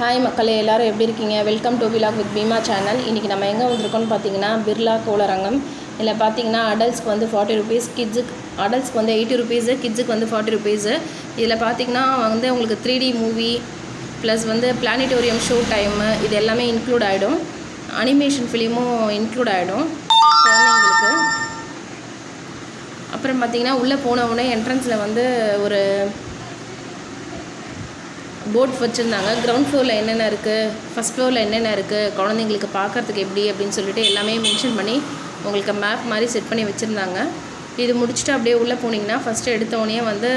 Hi மக்களே, எல்லோரும் எப்படி இருக்கீங்க? Welcome to vlog with Bheema channel. இன்றைக்கி நம்ம எங்கே வந்திருக்கோம்னு பார்த்தீங்கன்னா பிர்லா கோளரங்கம். இதில் பார்த்தீங்கன்னா அடல்ட்ஸ்க்கு வந்து 40 ருபீஸ், கிட்ஸுக்கு அடல்ட்ஸ்க்கு வந்து 80 ருபீஸு, கிட்ஸுக்கு வந்து 40 ருபீஸு. இதில் பார்த்தீங்கன்னா வந்து உங்களுக்கு 3D மூவி ப்ளஸ் வந்து பிளானிட்டோரியம் ஷோ டைமு இது எல்லாமே இன்க்ளூட் ஆகிடும். அனிமேஷன் ஃபிலிமும் இன்க்ளூட் ஆகிடும் குழந்தைங்களுக்கு. அப்புறம் பார்த்திங்கன்னா உள்ளே போன உடனே என்ட்ரன்ஸில் வந்து ஒரு போர்ட் வச்சுருந்தாங்க. கிரவுண்ட் ஃப்ளோரில் என்னென்ன இருக்குது, ஃபஸ்ட் ஃப்ளோரில் என்னென்ன இருக்குது, குழந்தைங்களுக்கு பார்க்குறதுக்கு எப்படி அப்படின்னு சொல்லிட்டு எல்லாமே மென்ஷன் பண்ணி உங்களுக்கு மேப் மாதிரி செட் பண்ணி வச்சுருந்தாங்க. இது முடிச்சுட்டு அப்படியே உள்ளே போனீங்கன்னா ஃபஸ்ட்டு எடுத்தோடனே வந்து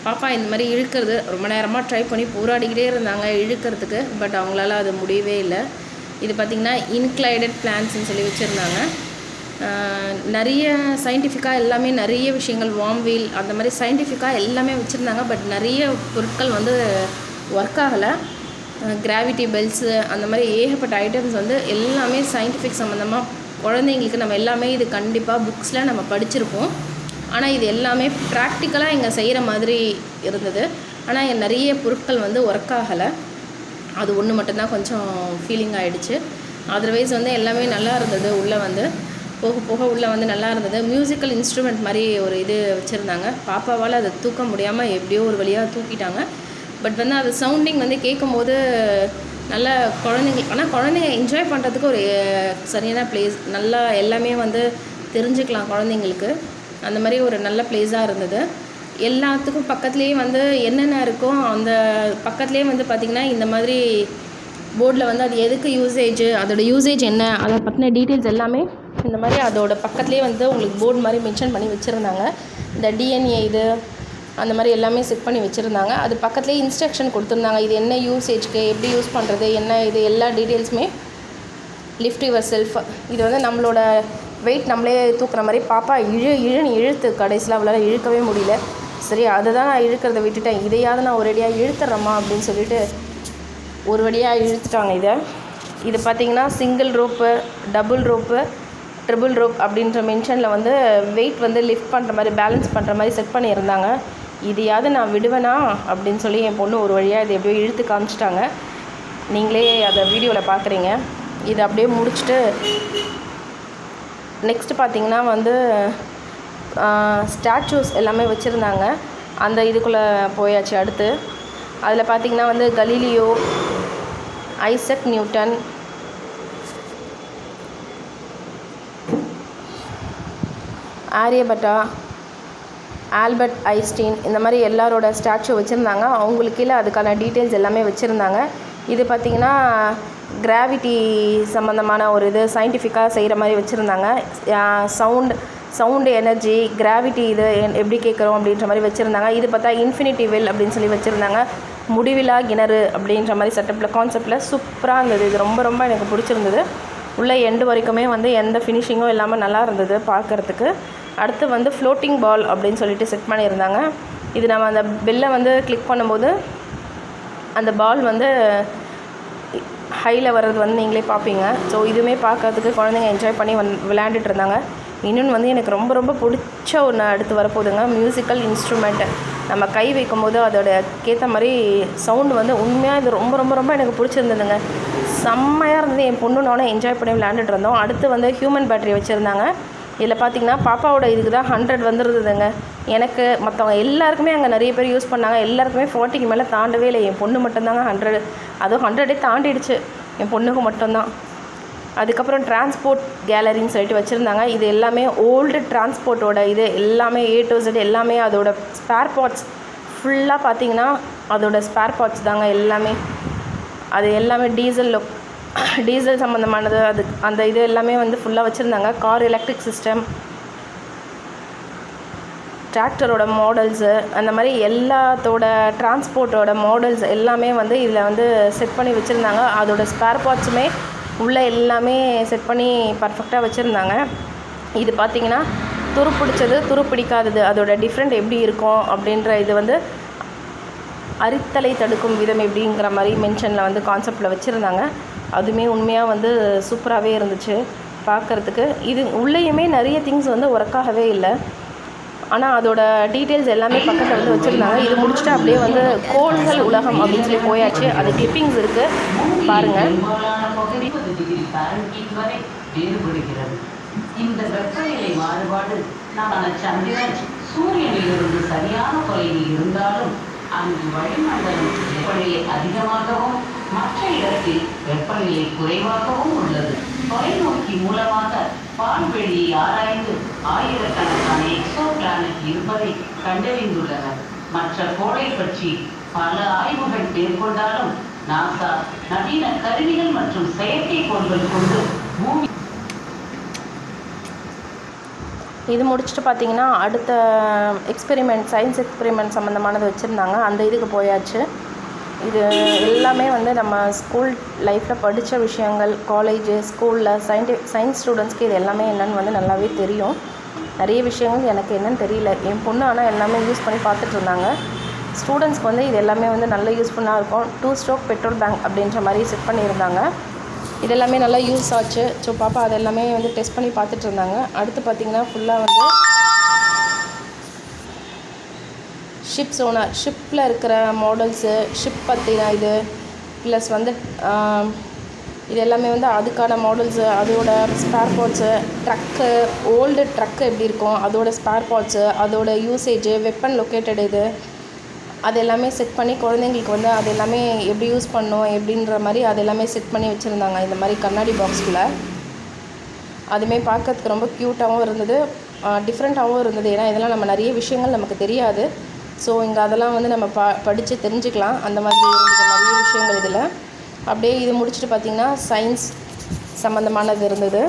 பாப்பா இந்த மாதிரி இழுக்கிறது ரொம்ப நேரமாக ட்ரை பண்ணி போராடிக்கிட்டே இருந்தாங்க இழுக்கிறதுக்கு. பட் அவங்களால அது முடியவே இல்லை. இது பார்த்திங்கன்னா இன்க்ளைடட் பிளான்ஸ்ன்னு சொல்லி வச்சுருந்தாங்க. நிறைய சயின்டிஃபிக்காக எல்லாமே நிறைய விஷயங்கள் வார்ம் வீல் அந்த மாதிரி சயின்டிஃபிக்காக எல்லாமே வச்சுருந்தாங்க. பட் நிறைய பொருட்கள் வந்து ஒர்க் ஆகலை. கிராவிட்டி பெல்ட்ஸு அந்த மாதிரி ஏகப்பட்ட ஐட்டம்ஸ் வந்து எல்லாமே சயின்டிஃபிக் சம்மந்தமாக குழந்தைங்களுக்கு நம்ம எல்லாமே இது கண்டிப்பாக புக்ஸில் நம்ம படிச்சிருப்போம். ஆனால் இது எல்லாமே ப்ராக்டிக்கலாக இங்கே செய்கிற மாதிரி இருந்தது. ஆனால் நிறைய பொருட்கள் வந்து ஒர்க் ஆகலை. அது ஒன்று மட்டும்தான் கொஞ்சம் ஃபீலிங் ஆகிடுச்சு. அதர்வைஸ் வந்து எல்லாமே நல்லா இருந்தது. உள்ளே வந்து போக போக உள்ளே வந்து நல்லா இருந்தது. மியூசிக்கல் இன்ஸ்ட்ருமெண்ட் மாதிரி ஒரு இது வச்சுருந்தாங்க. பாப்பாவால் அதை தூக்க முடியாமல் எப்படியோ ஒரு வழியாக தூக்கிட்டாங்க. பட் வந்து அது சவுண்டிங் வந்து கேட்கும்போது நல்லா குழந்தைங்களுக்கு, ஆனால் குழந்தைங்க என்ஜாய் பண்ணுறதுக்கு ஒரு சரியான பிளேஸ், நல்லா எல்லாமே வந்து தெரிஞ்சுக்கலாம் குழந்தைங்களுக்கு. அந்த மாதிரி ஒரு நல்ல பிளேஸாக இருந்தது. எல்லாத்துக்கும் பக்கத்துலேயே வந்து என்னென்ன இருக்கோ அந்த பக்கத்துலேயே வந்து பார்த்திங்கன்னா இந்த மாதிரி போர்டில் வந்து அது எதுக்கு யூசேஜ், அதோடய யூசேஜ் என்ன, அதை பற்றின டீட்டெயில்ஸ் எல்லாமே இந்த மாதிரி அதோட பக்கத்துலேயே வந்து உங்களுக்கு போர்டு மாதிரி மென்ஷன் பண்ணி வச்சுருந்தாங்க. இந்த டிஎன்ஏ இது அந்த மாதிரி எல்லாமே செட் பண்ணி வச்சுருந்தாங்க. அது பக்கத்துலேயே இன்ஸ்ட்ரக்ஷன் கொடுத்துருந்தாங்க. இது என்ன யூசேஜ்க்கு, எப்படி யூஸ் பண்ணுறது, என்ன இது எல்லா டீட்டெயில்ஸுமே. லிஃப்ட் யுவர் செல்ஃப், இது வந்து நம்மளோட வெயிட் நம்மளே தூக்குற மாதிரி. பாப்பா இழுத்து கடைசியில் அவளால் இழுக்கவே முடியல. சரி அதுதான் நான் இழுக்கிறத விட்டுட்டேன், இதையாவது நான் ஒரேடியாக இழுத்துறேம்மா அப்படின்னு சொல்லிட்டு ஒரு வழியாக இழுத்துட்டாங்க. இது பார்த்திங்கன்னா single rope, double rope, triple rope அப்படின்ற மென்ஷனில் வந்து வெயிட் வந்து லிஃப்ட் பண்ணுற மாதிரி பேலன்ஸ் பண்ணுற மாதிரி செட் பண்ணியிருந்தாங்க. இதையாவது நான் விடுவேனா அப்படின்னு சொல்லி என் பொண்ணு ஒரு வழியாக இது எப்படியோ இழுத்து காமிச்சிட்டாங்க. நீங்களே அதை வீடியோவில் பார்க்குறீங்க. இது அப்படியே முடிச்சுட்டு நெக்ஸ்ட்டு பார்த்திங்கன்னா வந்து ஸ்டாச்சூஸ் எல்லாமே வச்சுருந்தாங்க. அந்த இதுக்குள்ளே போயாச்சு. அடுத்து அதில் பார்த்திங்கன்னா வந்து Galileo, Isaac Newton, Aryabhata, Albert Einstein இந்த மாதிரி எல்லாரோட ஸ்டாச்சு வச்சுருந்தாங்க. அவங்களுக்கு கீழே அதுக்கான டீட்டெயில்ஸ் எல்லாமே வச்சுருந்தாங்க. இது பார்த்திங்கன்னா கிராவிட்டி சம்மந்தமான ஒரு இது சயின்டிஃபிக்காக செய்கிற மாதிரி வச்சுருந்தாங்க. சவுண்டு எனர்ஜி, கிராவிட்டி இது எப்படி கேட்குறோம் அப்படின்ற மாதிரி வச்சுருந்தாங்க. இது பார்த்தா இன்ஃபினிட்டி வெல் அப்படின்னு சொல்லி வச்சுருந்தாங்க. முடிவிலா கிணறு அப்படின்ற மாதிரி செட்டப்பில் கான்செப்டில் சூப்பராக இருந்தது. இது ரொம்ப ரொம்ப எனக்கு பிடிச்சிருந்தது. உள்ள எண்டு வரைக்குமே வந்து எந்த ஃபினிஷிங்கும் இல்லாமல் நல்லா இருந்தது பார்க்குறதுக்கு. அடுத்து வந்து ஃப்ளோட்டிங் பால் அப்படின்னு சொல்லிட்டு செட் பண்ணியிருந்தாங்க. இது நம்ம அந்த பெல்லை வந்து கிளிக் பண்ணும்போது அந்த பால் வந்து ஹையில் வர்றது வந்து நீங்களே பார்ப்பீங்க. ஸோ இதுவுமே பார்க்கறதுக்கு குழந்தைங்க என்ஜாய் பண்ணி விளையாண்டுட்டு இருந்தாங்க. இன்னொன்று வந்து எனக்கு ரொம்ப ரொம்ப பிடிச்ச ஒன்று அடுத்து வரப்போகுதுங்க. மியூசிக்கல் இன்ஸ்ட்ருமெண்ட்டு நம்ம கை வைக்கும்போது அதோட கேட்ட மாதிரி சவுண்டு வந்து உண்மையாக இது ரொம்ப ரொம்ப ரொம்ப எனக்கு பிடிச்சிருந்ததுங்க. செம்மையாக இருந்தது. என் பொண்ணு நானும் என்ஜாய் பண்ணி விளையாண்டுட்டு இருந்தோம். அடுத்து வந்து ஹியூமன் பேட்டரி வச்சுருந்தாங்க. இதில் பார்த்திங்கன்னா பாப்பாவோட இதுக்கு தான் 100 வந்துருந்ததுங்க. எனக்கு மற்றவங்க எல்லாருக்குமே அங்கே நிறைய பேர் யூஸ் பண்ணாங்க. எல்லாருக்குமே 40க்கு மேலே தாண்டவே இல்லை. என் பொண்ணு மட்டும்தாங்க 100, அதுவும் 100 தாண்டிடுச்சு என் பொண்ணுக்கு மட்டும்தான். அதுக்கப்புறம் டிரான்ஸ்போர்ட் கேலரின்னு சொல்லிட்டு வச்சுருந்தாங்க. இது எல்லாமே ஓல்டு டிரான்ஸ்போர்ட்டோட இது எல்லாமே A to Z எல்லாமே அதோட ஸ்பேர் பார்ட்ஸ் ஃபுல்லாக பார்த்திங்கன்னா அதோட ஸ்பேர் பார்ட்ஸ் தாங்க எல்லாமே. அது எல்லாமே டீசல் சம்மந்தமானது. அது அந்த இது எல்லாமே வந்து ஃபுல்லாக வச்சுருந்தாங்க. கார் எலக்ட்ரிக் சிஸ்டம், டிராக்டரோட மாடல்ஸு அந்த மாதிரி எல்லாத்தோட டிரான்ஸ்போர்ட்டோட மாடல்ஸ் எல்லாமே வந்து இதில் வந்து செட் பண்ணி வச்சுருந்தாங்க. அதோட ஸ்பேர் பார்ட்ஸுமே உள்ளே எல்லாமே செட் பண்ணி பர்ஃபெக்டாக வச்சுருந்தாங்க. இது பார்த்திங்கன்னா துருப்பிடிச்சது, துருப்பிடிக்காதது அதோட டிஃப்ரெண்ட் எப்படி இருக்கும் அப்படின்ற இது வந்து அரித்தலை தடுக்கும் விதம் எப்படிங்கிற மாதிரி மென்ஷனில் வந்து கான்செப்டில் வச்சுருந்தாங்க. அதுவுமே உண்மையாக வந்து சூப்பராகவே இருந்துச்சு பார்க்குறதுக்கு. இது உள்ளேயுமே நிறைய திங்ஸ் வந்து ஒர்க்காகவே இல்லை. ஆனால் அதோட டீட்டெயில்ஸ் எல்லாமே பக்கத்தில் வந்து வச்சுருந்தாங்க. இது முடிச்சுட்டு அப்படியே வந்து கோள்கள் உலகம் அப்படின்னு சொல்லி போயாச்சு. அது கிளிப்பிங்ஸ் இருக்குது பாருங்கள். இந்த வெப்பநிலை மாறுபாடு சந்திரன் சூரியனிலிருந்து சரியான தொலைவில் இருந்தாலும் அங்கு வளிமண்டலம் வெப்பநிலை அதிகமாகவும் மற்ற இடத்தில் வெப்பநிலை குறைவாகவும் உள்ளது. தொலைநோக்கி மூலமாக பால்வெளியை ஆராய்ந்து ஆயிரக்கணக்கான எக்ஸோ பிளானட் இருப்பதை கண்டறிந்துள்ளனர். மற்ற கோளை பற்றி பல ஆய்வுகள் மேற்கொண்டாலும் நாசா நவீன கருவிகள் மற்றும் செயற்கைக்கோள்கள் கொண்டு பூமி. இது முடிச்சுட்டு பார்த்தீங்கன்னா அடுத்த எக்ஸ்பெரிமெண்ட், சயின்ஸ் எக்ஸ்பெரிமெண்ட் சம்மந்தமானது வச்சுருந்தாங்க. அந்த இதுக்கு போயாச்சு. இது எல்லாமே வந்து நம்ம ஸ்கூல் லைஃப்பில் படித்த விஷயங்கள், காலேஜு, ஸ்கூலில் சயின்ஸ் ஸ்டூடெண்ட்ஸ்க்கு இது எல்லாமே என்னென்னு வந்து நல்லாவே தெரியும். நிறைய விஷயங்கள் எனக்கு என்னென்னு தெரியல. என் பொண்ணு ஆனால் எல்லாமே யூஸ் பண்ணி பார்த்துட்டு இருந்தாங்க. ஸ்டூடெண்ட்ஸ்க்கு வந்து இது எல்லாமே வந்து நல்ல யூஸ்ஃபுல்லாக இருக்கும். 2 ஸ்ட்ரோக் பெட்ரோல் பேங்க் அப்படின்ற மாதிரி செட் பண்ணியிருந்தாங்க. இது எல்லாமே நல்லா யூஸ் ஆச்சு. ஸோ பாப்பா அது எல்லாமே வந்து டெஸ்ட் பண்ணி பார்த்துட்டு இருந்தாங்க. அடுத்து பார்த்திங்கன்னா ஃபுல்லாக வந்து ஷிப் சோனார், ஷிப்பில் இருக்கிற மாடல்ஸு, ஷிப் பற்றின இது ப்ளஸ் வந்து இது எல்லாமே வந்து அதுக்கான மாடல்ஸு, அதோட spare parts, truck, old truck எப்படி இருக்கும் அதோட ஸ்பேர் பார்ட்ஸு, அதோட யூசேஜு, வெப்பன் லொக்கேட்டட் இது அது எல்லாமே செட் பண்ணி குழந்தைங்களுக்கு வந்து அது எல்லாமே எப்படி யூஸ் பண்ணணும் எப்படின்ற மாதிரி அது எல்லாமே செட் பண்ணி வச்சுருந்தாங்க. இந்த மாதிரி கண்ணாடி பாக்ஸ்குள்ளே அதுவுமே பார்க்கறதுக்கு ரொம்ப க்யூட்டாகவும் இருந்தது, டிஃப்ரெண்ட்டாகவும் இருந்தது. ஏன்னா இதெல்லாம் நம்ம நிறைய விஷயங்கள் நமக்கு தெரியாது. ஸோ இங்கே அதெல்லாம் வந்து நம்ம படித்து தெரிஞ்சுக்கலாம். அந்த மாதிரி இருந்தது நிறைய விஷயங்கள் இதில். அப்படியே இது முடிச்சுட்டு பார்த்திங்கன்னா சயின்ஸ் சம்மந்தமானது இருந்தது.